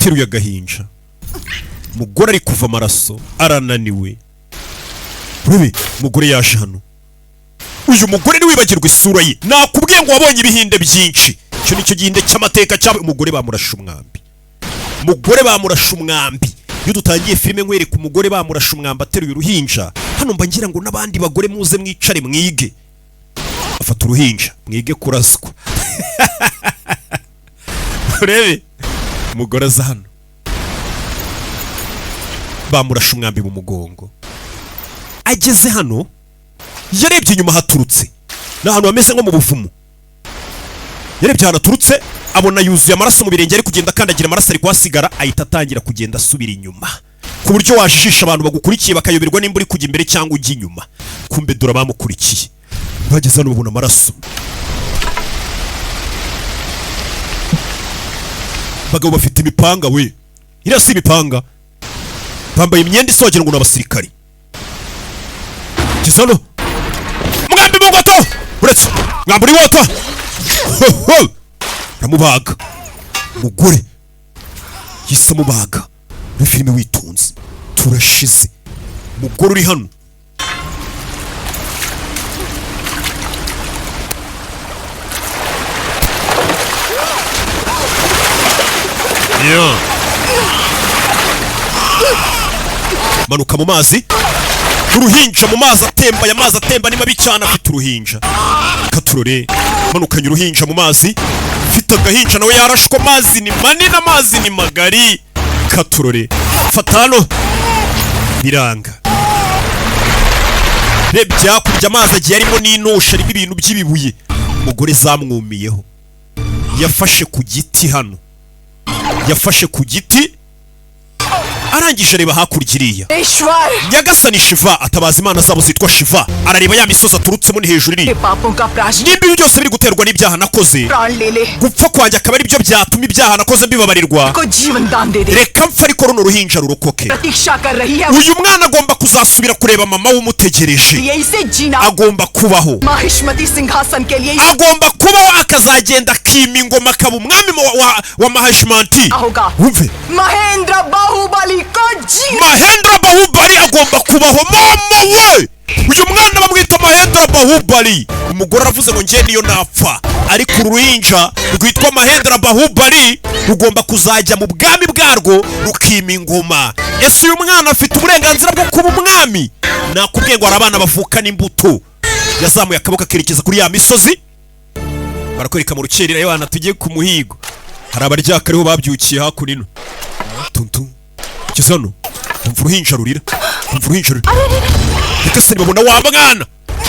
ateruye agahinja. Umugore ari kuva amaraso, arananiwe. Urebe, umugore yaje hano. Uyu mugore ni wibagirwa isura ye. Nakubwiye ngo wabonye ibihinde byinshi. Cyo nicyo gihinde cy'amateka cyawe. Umugore bamurashe umwambi. Umugore bamurashe umwambi. Iyo dutangiye filime nkwereka umugore bamurashe umwambi ateruye uruhinja, hano mba ngira ngo n'abandi bagore muze mwicare mwige. Afata uruhinja, mwige kuraswa. Urebe, umugore aza hano. Bamurashe umwambi mu mugongo. Ageze hano, yarebye inyuma haturutse. N'ahantu hameze nko mu buvumo. Yarebye ahantu haturutse, abona yuzuye amaraso mu birenge ari kugenda akandagira amaraso ari kuhasigara, ahita atangira kugenda asubira inyuma. Ku buryo wajijisha abantu bagukurikiye bakayoberwa nimba uri kujya imbere cyangwa ujya inyuma. Kumbe dora bamukurikiye. Bageze hano babona amaraso. Bagabo bafite imipanga we. Iriya si imipanga. Bambaye imyenda isa wagira ngo ni abasirikari. Kizano. Mwambi mu ngoto. Uretse. Mwambi uri ngoto. Ramubaga. Umugore. Yise mubaga. Muri filime witunze. Turashize. Umugore uri hano. Yeah. Manuka mu mazi. Uruhinja mu mazi atemba, ya mazi atemba ni mabi cyane afite uruhinja. Katurore. Manukanye uruhinja mu mazi. Fita agahinja nawe yarashwe, amazi ni manini, amazi ni magari. Katurore. Fatano. Biranga. Rebye hakurya amazi agiye arimo n'intusha, arimo ibintu by'ibibuye. Umugore zamwumiyeho. Yafashe ku giti hano. Yafashe ku giti. Arangije areba hakurya iriya. Nyagasani Shiva atabaza imana zabo zitwa Shiva. Arareba ya misozi aturutsemo ni hejuru iriya. Nimba ibi byose biri guterwa n'ibyaha nakoze, gupfa kwanjye akaba ari byo byatuma ibyaha nakoze mbibabarirwa, reka mpfa ariko runo ruhinja rurokoke. Uyu mwana agomba kuzasubira kureba mama w'umutegereje. Agomba kubaho. Agomba kubaho akazagenda akima ingoma akaba umwami wa Mahishmanti. Wumve. Mahendra Bahubali. Mahendra Bahubali agomba kubaho mama we. Uyu mwana bamwita Mahendra Bahubali. Umugore aravuze ngo ngiye niyo napfa, ariko uruhinja rwitwa Mahendra Bahubali rugomba kuzajya mu bwami bwarwo rukima ingoma. Ese uyu mwana afite uburenganzira bwo kuba umwami? Nakubwiye ngo arabana bavukana imbuto. Yazamuye akaboko akerekeza kuri ya misozi. Barakwereka mu rukerera y'abana tugiye ku muhigo. Hari abaryaka ariho babyukiye hakurino. Tuntu. Kizano. Umva uruhinja rurira. Umva uruhinja rurira. Reka se babona wa mwana.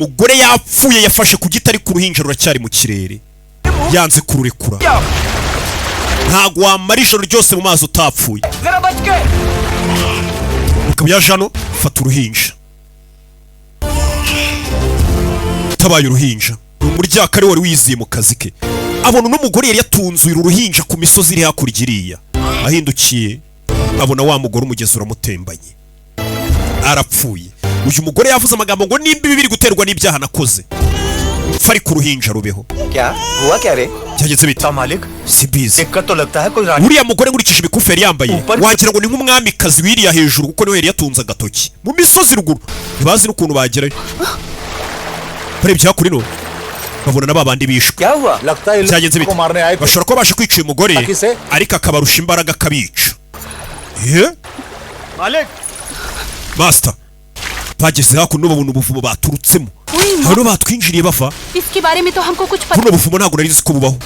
Umugore yapfuye yafashe ku giti ariko uruhinja ruracyari mu kirere. Yanze kururekura. Ntago wamara ijoro ryose mu mazi utapfuye. Ukaba yaje hano fata uruhinja. Tabaye uruhinja. Umuryaka ari wari wiziye mu kazi ke. Abona n'umugore yari yatunzuye uruhinja ku misozi iri hakurya iriya. Ahindukiye abona wa mugore umugezi uramutembanye. Arapfuye. Uyu mugore yavuze amagambo ngo nimba bibiri guterwa n'ibyaha nakoze, mpfa ariko uruhinja rubeho. Kya? Huwa kya re? Cyageze bita Malik? Sibizi. Dekka to lagta hai koi rani. Uriya mugore nkurikije imikufi yari yambaye, wagira ngo ni nk'umwamikazi wiriya hejuru kuko niwe yari yatunze agatoki. Mu misozi ruguru. Ntibazi n'ukuntu bagerayo. Barebye hakurino. Babona n'ababandi bishwe. Kya huwa? Cyageze bita. Bashobora kuba baje kwica uyu mugore ariko akabarusha imbaraga kabica. Malik. Master. Bageze hakuno babona ubuvumo baturutsemo. Hano batwinjiriye bava. इसके बारे में तो हमको कुछ पता Buno buvumo ntabwo nari nzi ko bubaho.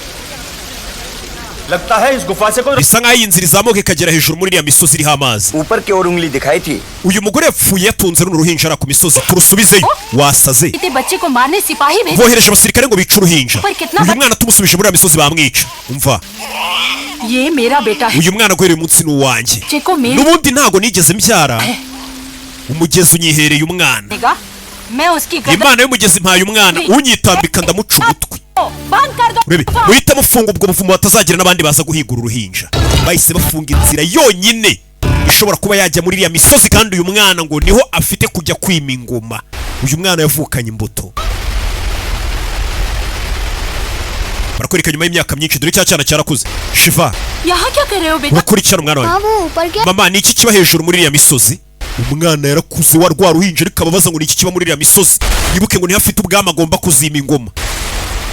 लगता है इस गुफा से कोई Bisa nkaho iyi nzira izamuka ikagera hejuru muri iriya misozi iriho amazi. ऊपर की ओर उंगली दिखाई थी. Uyu mugore yapfuye yatunze runo ruhinja ara ku misozi. Turusubizeyo. Wasaze. इतने बच्चे को मारने सिपाही भेज Bohereje abasirikare ngo bice uruhinja. Uyu mwana tumusubije muri iriya misozi bamwica. Umva. ये मेरा बेटा है Uyu mwana guhera uyu munsi ni uwanjye. चेको मेरे N'ubundi ntago nigeze mbyara. Umugezi unyihereye umwana. मैं उसकी Imana y'umugezi impaye umwana. Unyitambika ndamuca umutwe. बंद कर दो Urebe, muhita mufunga ubwo buvumo batazagira n'abandi baza guhiga uruhinja. Bahise bafunga inzira yonyine ishobora kuba yajya muri iriya misozi, kandi uyu mwana ngo niho afite kujya kwima ingoma. Uyu mwana yavukanye imbuto. barakwereka nyuma y'imyaka myinshi dore cya cyana cyarakuze. Shiva यहाँ क्या कर रहे हो बेटा? urakurikirana umwana wawe. वो ऊपर क्या Mama ni iki kiba hejuru muri iriya misozi? Umwana yarakuze wa rwa ruhinja ariko ababaza ngo ni iki kiba muri iriya misozi. Yibuke ngo ntihafite ubwama agomba kuzima ingoma.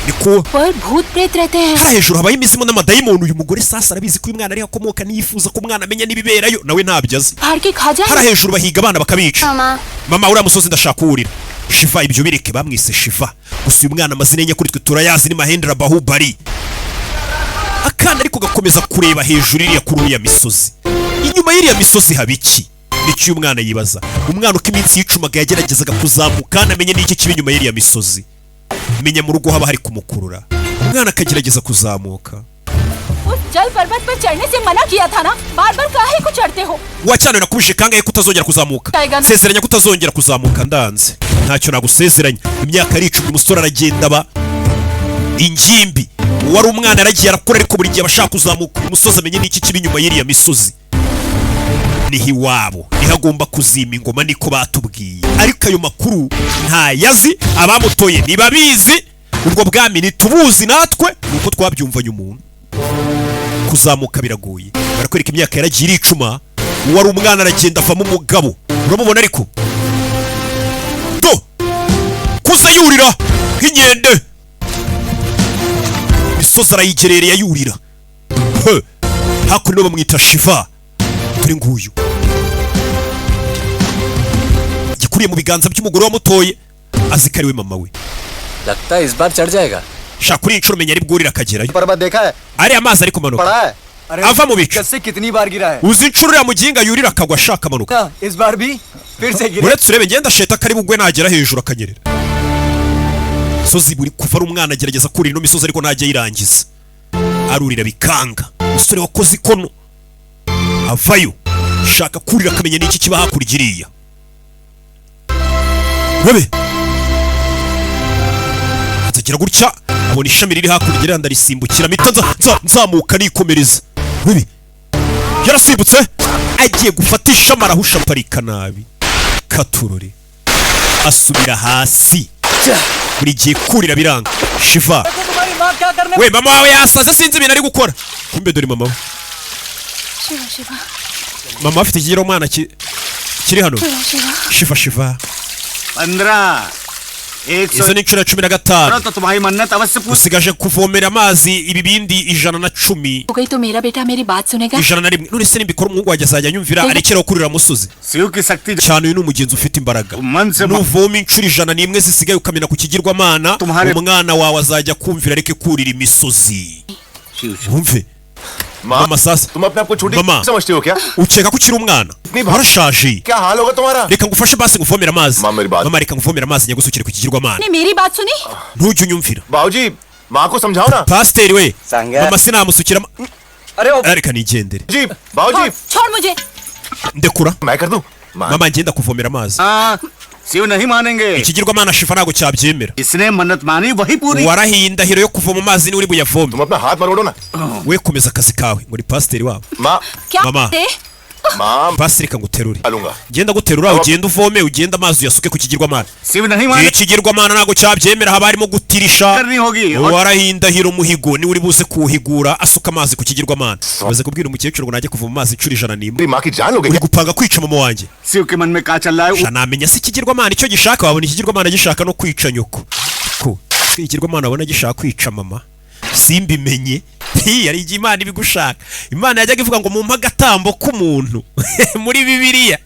Niko पर भूत प्रेत रहते हैं। hari hejuru habaye imizimu n'amadayimoni. Uyu mugore sasa arabizi ko uyu mwana ari akomoka niyifuza ko umwana amenya n'ibiberayo nawe ntabyo azi. फाड़ के खा hari जाए। hejuru bahiga abana bakabica. मामा Mama uriya musozi ndashaka uwurira. Shiva ibyo bireke bamwise Shiva. Gusa uyu mwana amazina ye kuri twe turayazi ni Mahendra Bahubali. Akana ariko gakomeza kureba hejuru iriya kuri uriya misozi. Inyuma y'iriya misozi haba iki? Nicyo uyu mwana yibaza. Umwana uko iminsi yicumaga yageragezaga kuzamuka anamenye n'iki kiba inyuma y'iriya misozi. Menya mu rugo haba hari kumukurura. Umwana akagerageza kuzamuka. उस जल पर्वत पर चढ़ने से मना किया था ना, बार-बार काहे को चढ़ते हो? Wacyane nakubije kangahe kutazongera kuzamuka. Sezeranya kutazongera kuzamuka ndanze. Ntacyo nagusezeranya. Imyaka ari 10 umusore aragenda ba ingimbi. Wari umwana aragiye arakura ariko buri gihe abashaka kuzamuka umusozi amenye n'iki kiba inyuma y'iriya misozi. Nihi wabo nihagomba kuzima ingoma niko batubwiye. Ariko ayo makuru nta yazi abamutoye nibabizi. Ubwo bwami nitubuzi natwe nuko twabyumvanye umuntu. Kuzamuka biragoye. Barakwereka imyaka yaragiye iricuma. Wari umwana aragenda avamo umugabo. Uramubona ariko? Do! Kuza yurira nk'inkende. Misozi arayigerereye yurira. Hakuno bamwita Shiva. Turi nguyu. Gikuriye mu biganza by'umugore wamutoye azikariwe mama we. लगता है इस बार चढ़ जाएगा। Shakuri inshuro menya ari bwurira akagerayo. पर्वत देखा है? Ari amazi ari kumanuka. पड़ा है? अरे ava mu bicu. कैसे कितनी बार गिरा है? Uzi inshuro ya muginga yurira akagwa ashaka amanuka. इस बार भी फिर से गिरा। Uretse urebe ngenda sheta kari bugwe nagera hejuru akanyerera. Sozi buri kuva ari umwana agerageza kurira no misozi ariko ntajya yirangiza. Arurira bikanga. Umusore wakoze ikono. Avayo. Shaka kurira akamenya n'iki kiba hakurigiriya. Webe. Azagira gutya abona ishami riri hakurya ndarisimbukira mitanza nzamuka nikomereza. Webe. Yarasimbutse agiye gufata ishami arahusha parika nabi. Katurore. Asubira hasi. Buri gihe kurira biranga. Shiva. We mama wawe yasaze sinzi ibintu ari gukora. Kumbe dore mama we. Shiva Shiva Mama afite ikigero umwana kiri hano. Shiva Shiva. 15 Izo ni 15. तो तुम्हारी मन्नत अवश्य पूरी। Usigaje kuvomera amazi ibibindi 110. हो गई तो मेरा बेटा मेरी बात सुनेगा? 101. None se nimbikora umuhungu wajya azajya nyumvira arekera kurira musozi. Shiv की शक्ति Cyane uyu ni umugenzi ufite imbaraga. मन से Nuvoma inshuro 101 zisigaye ukamena ku kigirwamana umwana wawe azajya kumvira areke kurira imisozi. Wumve. Mama sasa तुम अपने आप को छोटी Mama. समझते हो क्या? ukeka ko ukiri umwana warashaje. क्या हाल होगा तुम्हारा? Reka ngufashe basi nguvomera amazi. Mama, मेरी बात- Mama reka nguvomera amazi nyagusukire ku kigirwamana. ने मेरी बात सुनी? Ntujye unyumvira. बाबूजी माँ को समझाओ ना। Pasiteri we Sanga. mama sinamusukira अरे ओ reka nigendere. जी बाबूजी छोड़ मुझे। Ndekura मैं कर दूं? माँ mama ngenda kuvomera amazi. हाँ, शिव नहीं मानेंगे। Ikigirwamana Shiva ntago cyabyemera. इसने मन्नत मानी वही पूरी। Warahiye indahiro yo kuvoma amazi ni uri buyavome. तुम अपना हाथ मरोड़ो ना। We komeza akazi kawe ngo ni pasiteri wabo. माँ क्या मामा। रे? माँ Pasiteri reka nguterure. डालूंगा। Genda guterura ugenda uvome ugenda amazi uyasuke ku kigirwamana. Shiv नहीं माने Ikigirwamana ntago cyabyemera haba harimo gutirisha. करनी होगी। Warahiye indahiro umuhigo ni uri buze kuwuhigura asuka amazi ku kigirwamana. Maze kubwira umukecuru ngo najye kuvoma amazi inshuro 101. मेरी माँ की जान लोगे Uri क्या? gupanga kwica mama wanjye. Shiv के मन में क्या चल रहा है? Sha namenya se ikigirwamana icyo gishaka wabona ikigirwamana gishaka no kwica nyoko. Ko ikigirwamana abona gishaka kwica mama. Simbimenye. Yari igihe Imana ibigushaka. Imana yajyaga ivuga ngo mumpa agatambo k'umuntu muri Bibiliya.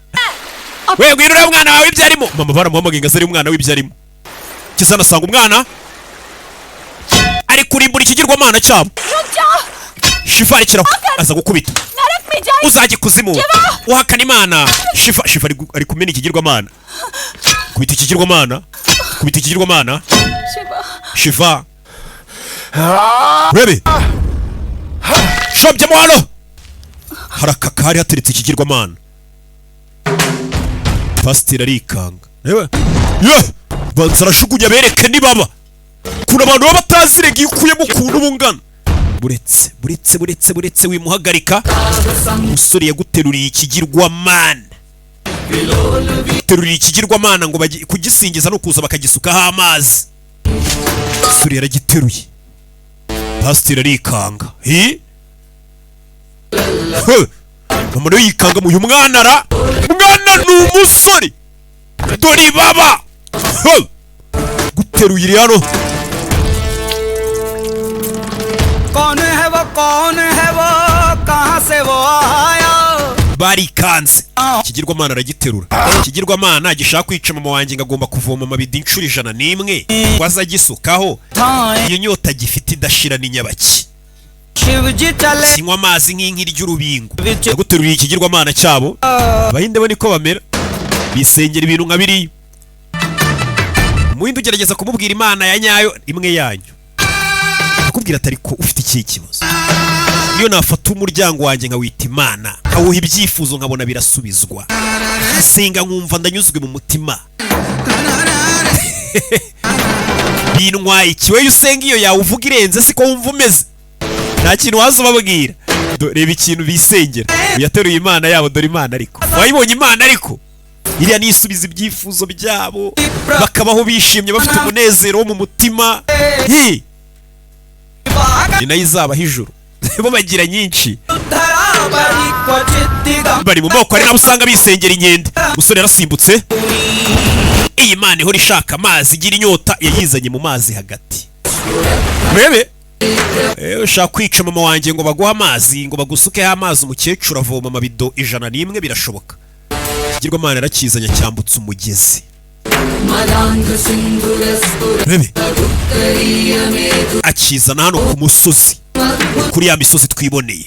We gwirura umwana wawe ibyarimo. Mama baramuhamagaye ngo azari umwana w'ibyarimo. Kizana asanga umwana ari kurimbura ikigirwamana cyabo. रुक जाओ। Shiva arekeraho aza gukubita. नरक में जाए। Uzajye kuzimu uhakana Imana. Shiva ari kumena ikigirwamana. Kubita ikigirwamana. Kubita ikigirwamana. Shiva Shiva. Rebe. Shobye mo hano. Harakaka hari hateretse ikigirwamana. Pasiteri arikanga. Yewe. Ye! Banzarashugunya bereke nibaba. Kuna abantu baba batazirega ikuyemo kuntu bungana. Buretse wimuhagarika. Umusore yaguteruriye ikigirwamana. Teruriye ikigirwamana ngo kugisingiza no kuza bakagisukaho amazi. Umusore yaragiteruye. pasiteri arikanga umuntu yikanga mu uyu mwana ara mwana ni umusore dore baba guteruye iri hano barikanze ikigirwamana aragiterura ikigirwamana gishaka kwica mama wanjye ngo agomba kuvoma amabidi inshuro 101 ngo aze agisukaho iyo nyota gifite idashira n'inyabaki sinywa amazi nk'inki ry'urubingo guteruriye ikigirwamana cyabo abahinde bo niko bamera bisengera ibintu nka biriya umuhinde ugerageza kumubwira imana ya nyayo imwe yanyu akubwira atari ko ufite iki kibazo iyo nafata umuryango wanjye nkawita imana nkawuha ibyifuzo nkabona birasubizwa nkasenga nkumva ndanyuzwe mu mutima bintwaye ikiwe usenga iyo yawe uvuga irenze siko wumva umeze nta kintu waza ubabwira reba ikintu bisengera uyateruye imana yabo dore imana ariko wayibonye imana ariko iriya nisubiza ibyifuzo byabo bakabaho bishimye bafite umunezero wo mu mutima ni nayo izabaho ijuru bo bagira nyinshi bari mu moko ari nabo usanga bisengera inkende umusore yarasimbutse iyi mana ihora ishaka amazi igira inyota yayizanye mu mazi hagati urebe ushaka kwica mama wanjye ngo baguhe amazi ngo bagusukeho amazi umukecuru avoma amabido 101 birashoboka ikigirwamana arakizanya cyambutse umugezi urebe akizana hano ku musozi kuri ya misozi twiboneye